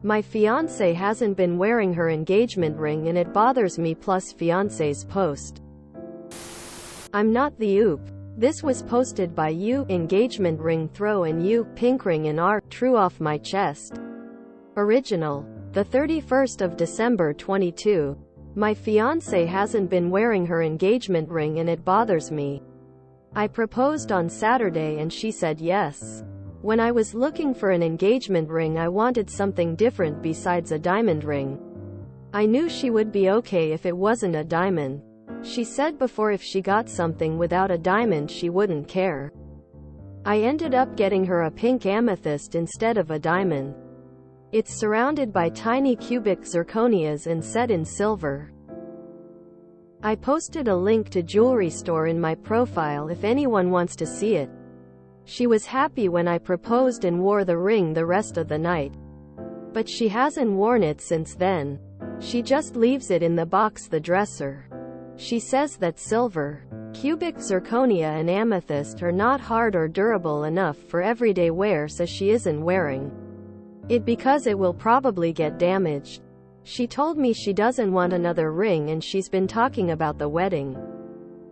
My fiancé hasn't been wearing her engagement ring and it bothers me, plus fiancé's post. I'm not the oop. This was posted by you, engagement ring throw and you, pink ring and R, true off my chest. Original. The 31st of December 22. My fiancé hasn't been wearing her engagement ring and it bothers me. I proposed on Saturday and she said yes. When I was looking for an engagement ring, I wanted something different besides a diamond ring. I knew she would be okay if it wasn't a diamond. She said before if she got something without a diamond she wouldn't care. I ended up getting her a pink amethyst instead of a diamond. It's surrounded by tiny cubic zirconias and set in silver. I posted a link to jewelry store in my profile if anyone wants to see it. She was happy when I proposed and wore the ring the rest of the night. But she hasn't worn it since then. She just leaves it in the box, the dresser. She says that silver, cubic zirconia and amethyst are not hard or durable enough for everyday wear, so she isn't wearing it because it will probably get damaged. She told me she doesn't want another ring and she's been talking about the wedding.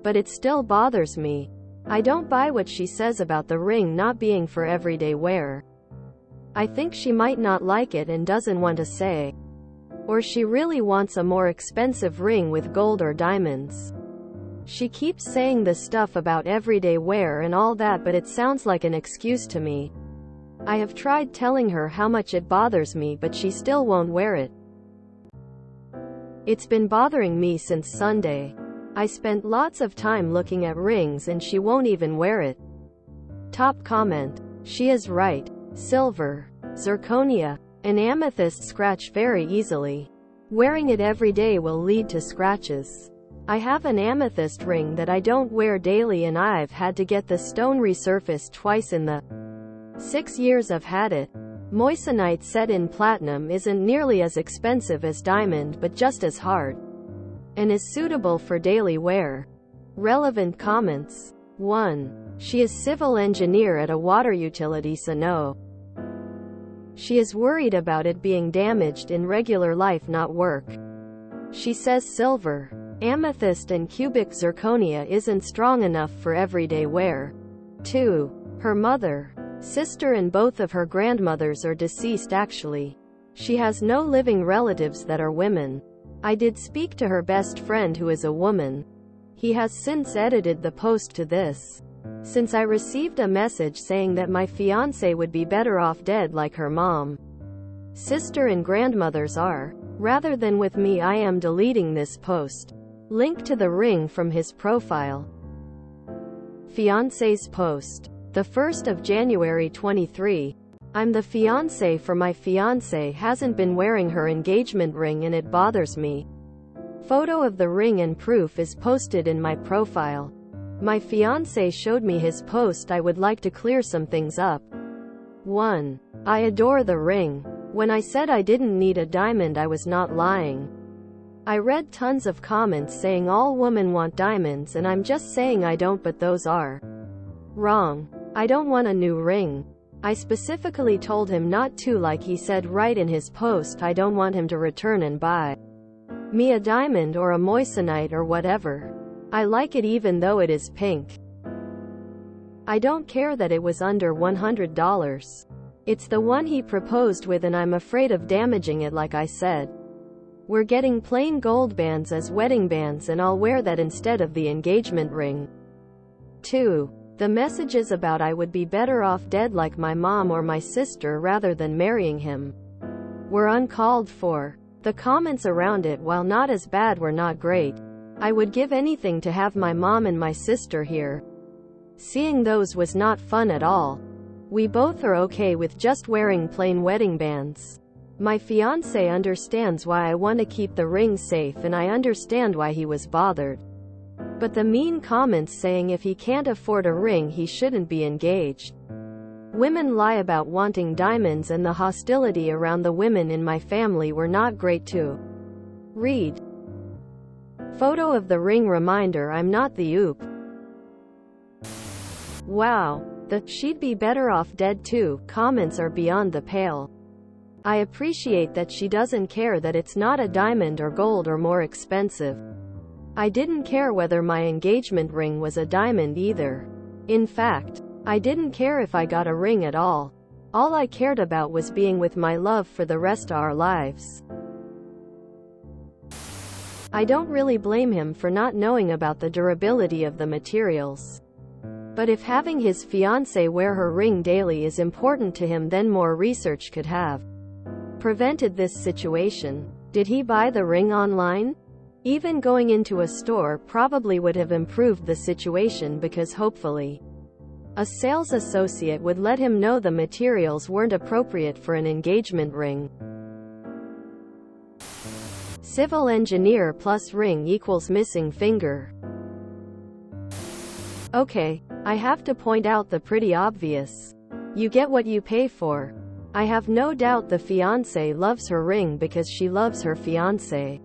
But it still bothers me. I don't buy what she says about the ring not being for everyday wear. I think she might not like it and doesn't want to say. Or she really wants a more expensive ring with gold or diamonds. She keeps saying the stuff about everyday wear and all that, but it sounds like an excuse to me. I have tried telling her how much it bothers me, but she still won't wear it. It's been bothering me since Sunday. I spent lots of time looking at rings and she won't even wear it. Top comment. She is right. Silver, zirconia, and amethyst scratch very easily. Wearing it every day will lead to scratches. I have an amethyst ring that I don't wear daily and I've had to get the stone resurfaced twice in the 6 years I've had it. Moissanite set in platinum isn't nearly as expensive as diamond, but just as hard. And is suitable for daily wear. Relevant comments. 1. She is civil engineer at a water utility, so no. She is worried about it being damaged in regular life, not work. She says silver, amethyst and cubic zirconia isn't strong enough for everyday wear. 2. Her mother, sister and both of her grandmothers are deceased actually. She has no living relatives that are women. I did speak to her best friend who is a woman. He has since edited the post to this. Since I received a message saying that my fiancé would be better off dead like her mom, sister and grandmothers are, rather than with me, I am deleting this post. Link to the ring from his profile. Fiancé's post. The 1st of January 23. I'm the fiancé for my fiancé hasn't been wearing her engagement ring and it bothers me. Photo of the ring and proof is posted in my profile. My fiancé showed me his post. I would like to clear some things up. 1. I adore the ring. When I said I didn't need a diamond, I was not lying. I read tons of comments saying all women want diamonds and I'm just saying I don't, but those are wrong. I don't want a new ring. I specifically told him not to, like he said right in his post. I don't want him to return and buy me a diamond or a moissanite or whatever. I like it even though it is pink. I don't care that it was under $100. It's the one he proposed with and I'm afraid of damaging it, like I said. We're getting plain gold bands as wedding bands and I'll wear that instead of the engagement ring. 2. The messages about I would be better off dead like my mom or my sister rather than marrying him were uncalled for. The comments around it, while not as bad, were not great. I would give anything to have my mom and my sister here. Seeing those was not fun at all. We both are okay with just wearing plain wedding bands. My fiancé understands why I want to keep the ring safe and I understand why he was bothered. But the mean comments saying if he can't afford a ring he shouldn't be engaged. Women lie about wanting diamonds and the hostility around the women in my family were not great too. Read. Photo of the ring reminder I'm not the oop. Wow. The she'd be better off dead too comments are beyond the pale. I appreciate that she doesn't care that it's not a diamond or gold or more expensive. I didn't care whether my engagement ring was a diamond either. In fact, I didn't care if I got a ring at all. All I cared about was being with my love for the rest of our lives. I don't really blame him for not knowing about the durability of the materials. But if having his fiancée wear her ring daily is important to him, then more research could have prevented this situation. Did he buy the ring online? Even going into a store probably would have improved the situation, because hopefully a sales associate would let him know the materials weren't appropriate for an engagement ring. Civil engineer plus ring equals missing finger. Okay, I have to point out the pretty obvious. You get what you pay for. I have no doubt the fiancée loves her ring because she loves her fiancé.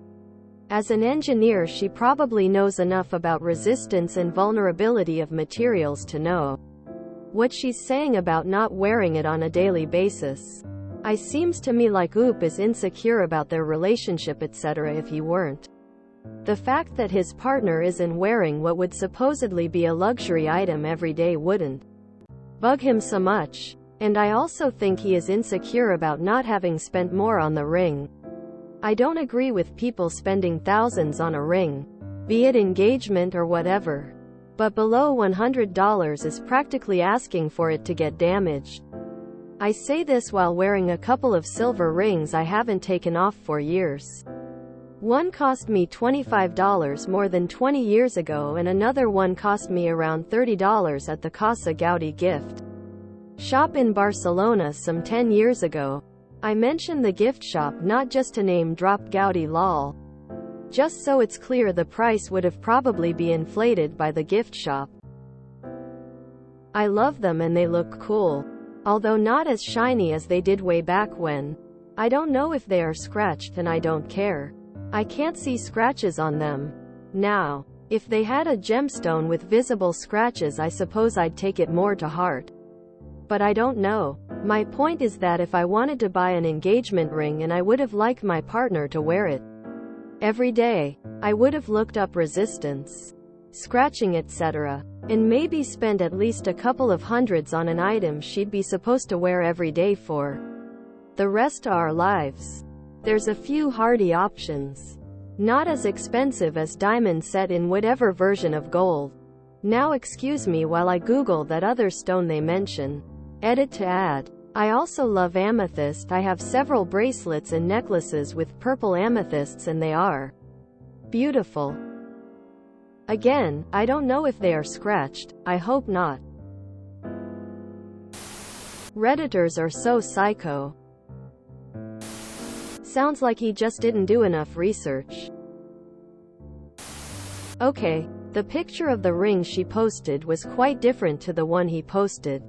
As an engineer, she probably knows enough about resistance and vulnerability of materials to know what she's saying about not wearing it on a daily basis. I seems to me like Oop is insecure about their relationship, etc. If he weren't. The fact that his partner isn't wearing what would supposedly be a luxury item every day wouldn't bug him so much. And I also think he is insecure about not having spent more on the ring. I don't agree with people spending thousands on a ring, be it engagement or whatever. But below $100 is practically asking for it to get damaged. I say this while wearing a couple of silver rings I haven't taken off for years. One cost me $25 more than 20 years ago, and another one cost me around $30 at the Casa Gaudi gift shop in Barcelona some 10 years ago. I mention the gift shop not just to name drop Gaudi lol. Just so it's clear, the price would have probably been inflated by the gift shop. I love them and they look cool. Although not as shiny as they did way back when. I don't know if they are scratched, and I don't care. I can't see scratches on them. Now, if they had a gemstone with visible scratches, I suppose I'd take it more to heart. But I don't know. My point is that if I wanted to buy an engagement ring and I would have liked my partner to wear it every day, I would have looked up resistance, scratching, etc. and maybe spend at least a couple of hundreds on an item she'd be supposed to wear every day for the rest of our lives. There's a few hardy options. Not as expensive as diamond set in whatever version of gold. Now excuse me while I Google that other stone they mention. Edit to add. I also love amethyst. I have several bracelets and necklaces with purple amethysts and they are beautiful. Again, I don't know if they are scratched. I hope not. Redditors are so psycho. Sounds like he just didn't do enough research. Okay, the picture of the ring she posted was quite different to the one he posted.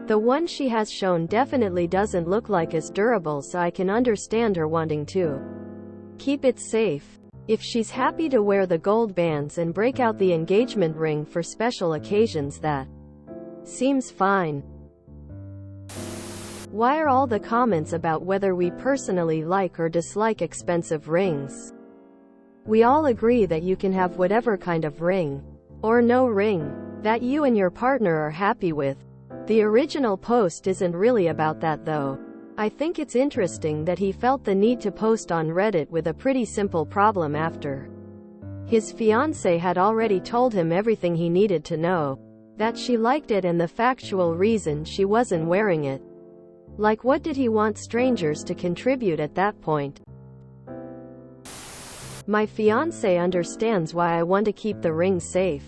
The one she has shown definitely doesn't look like as durable, so I can understand her wanting to keep it safe. If she's happy to wear the gold bands and break out the engagement ring for special occasions, that seems fine. Why are all the comments about whether we personally like or dislike expensive rings? We all agree that you can have whatever kind of ring, or no ring, that you and your partner are happy with. The original post isn't really about that though. I think it's interesting that he felt the need to post on Reddit with a pretty simple problem after his fiancée had already told him everything he needed to know. That she liked it and the factual reason she wasn't wearing it. Like, what did he want strangers to contribute at that point? My fiancé understands why I want to keep the ring safe.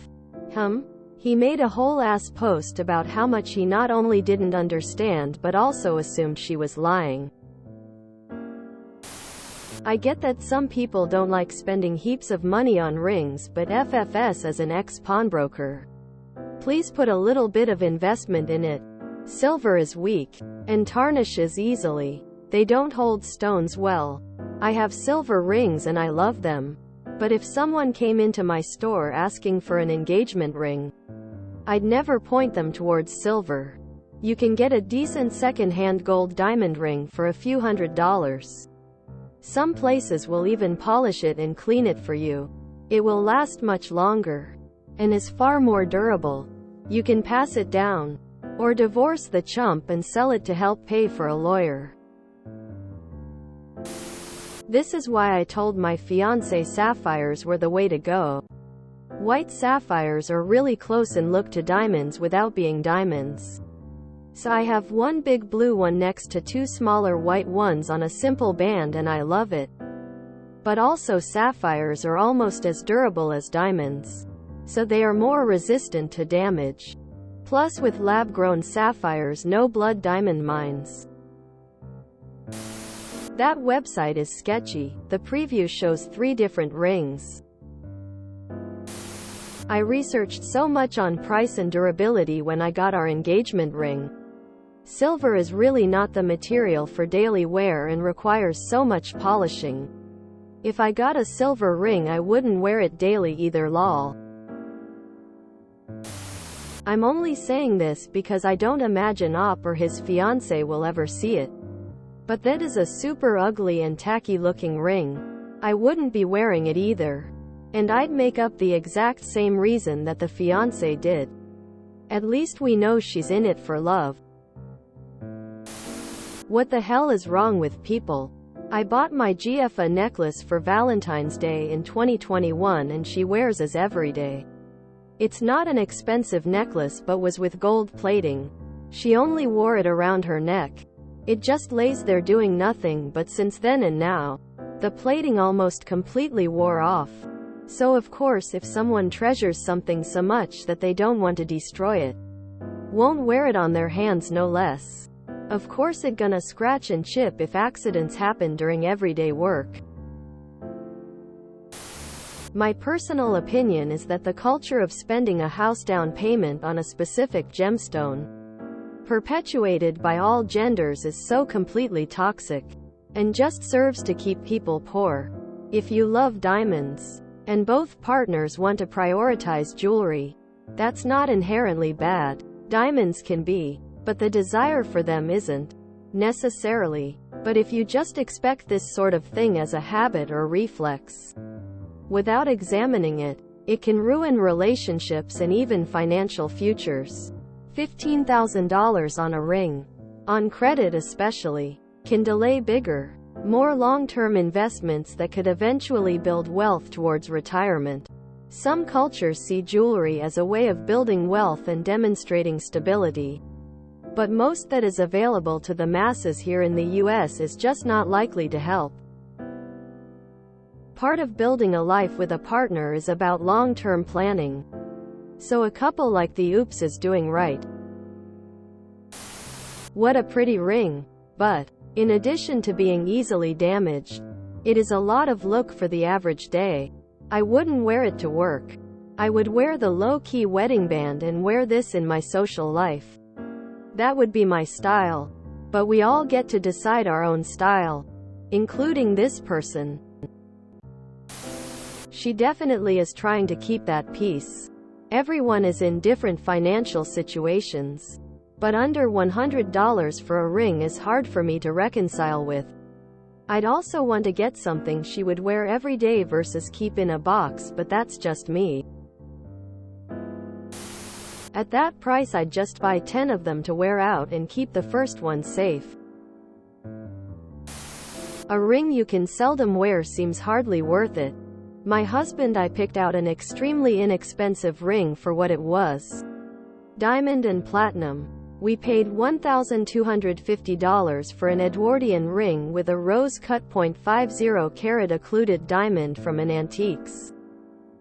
He made a whole ass post about how much he not only didn't understand but also assumed she was lying. I get that some people don't like spending heaps of money on rings, but FFS as an ex-pawnbroker, please put a little bit of investment in it. Silver is weak and tarnishes easily. They don't hold stones well. I have silver rings and I love them. But if someone came into my store asking for an engagement ring, I'd never point them towards silver. You can get a decent second-hand gold diamond ring for a few $100s. Some places will even polish it and clean it for you. It will last much longer and is far more durable. You can pass it down or divorce the chump and sell it to help pay for a lawyer. This is why I told my fiancé sapphires were the way to go. White sapphires are really close and look to diamonds without being diamonds. So I have one big blue one next to two smaller white ones on a simple band and I love it. But also sapphires are almost as durable as diamonds, so they are more resistant to damage. Plus with lab-grown sapphires, no blood diamond mines. That website is sketchy. The preview shows 3 different rings. I researched so much on price and durability when I got our engagement ring. Silver is really not the material for daily wear and requires so much polishing. If I got a silver ring I wouldn't wear it daily either, lol. I'm only saying this because I don't imagine Op or his fiancé will ever see it. But that is a super ugly and tacky looking ring. I wouldn't be wearing it either. And I'd make up the exact same reason that the fiancé did. At least we know she's in it for love. What the hell is wrong with people? I bought my GF a necklace for Valentine's Day in 2021 and she wears it every day. It's not an expensive necklace but was with gold plating. She only wore it around her neck. It just lays there doing nothing, but since then and now, the plating almost completely wore off. So of course if someone treasures something so much that they don't want to destroy it, won't wear it on their hands no less. Of course it gonna scratch and chip if accidents happen during everyday work. My personal opinion is that the culture of spending a house down payment on a specific gemstone, perpetuated by all genders, is so completely toxic, and just serves to keep people poor. If you love diamonds, and both partners want to prioritize jewelry, that's not inherently bad. Diamonds can be, but the desire for them isn't, necessarily. But if you just expect this sort of thing as a habit or reflex, without examining it, it can ruin relationships and even financial futures. $15,000 on a ring, on credit especially, can delay bigger, more long-term investments that could eventually build wealth towards retirement. Some cultures see jewelry as a way of building wealth and demonstrating stability. But most that is available to the masses here in the US is just not likely to help. Part of building a life with a partner is about long-term planning. So a couple like the Oops is doing right. What a pretty ring. But, in addition to being easily damaged, it is a lot of look for the average day. I wouldn't wear it to work. I would wear the low-key wedding band and wear this in my social life. That would be my style. But we all get to decide our own style, including this person. She definitely is trying to keep that peace. Everyone is in different financial situations. But under $100 for a ring is hard for me to reconcile with. I'd also want to get something she would wear every day versus keep in a box, but that's just me. At that price I'd just buy 10 of them to wear out and keep the first one safe. A ring you can seldom wear seems hardly worth it. My husband I picked out an extremely inexpensive ring for what it was. Diamond and platinum. We paid $1,250 for an Edwardian ring with a rose-cut .50 carat occluded diamond from an antiques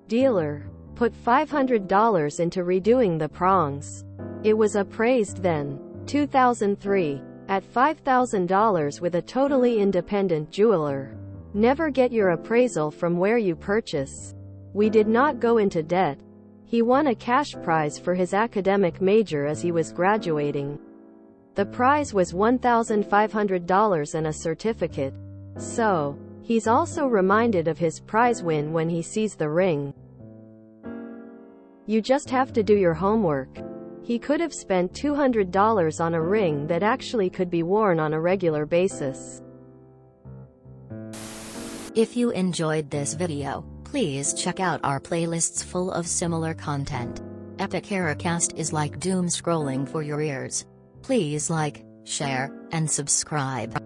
dealer. Put $500 into redoing the prongs. It was appraised then, 2003, at $5,000 with a totally independent jeweler. Never get your appraisal from where you purchase. We did not go into debt. He won a cash prize for his academic major as he was graduating. The prize was $1,500 and a certificate. So, he's also reminded of his prize win when he sees the ring. You just have to do your homework. He could have spent $200 on a ring that actually could be worn on a regular basis. If you enjoyed this video, please check out our playlists full of similar content. Epic Haircast is like doom scrolling for your ears. Please like, share, and subscribe.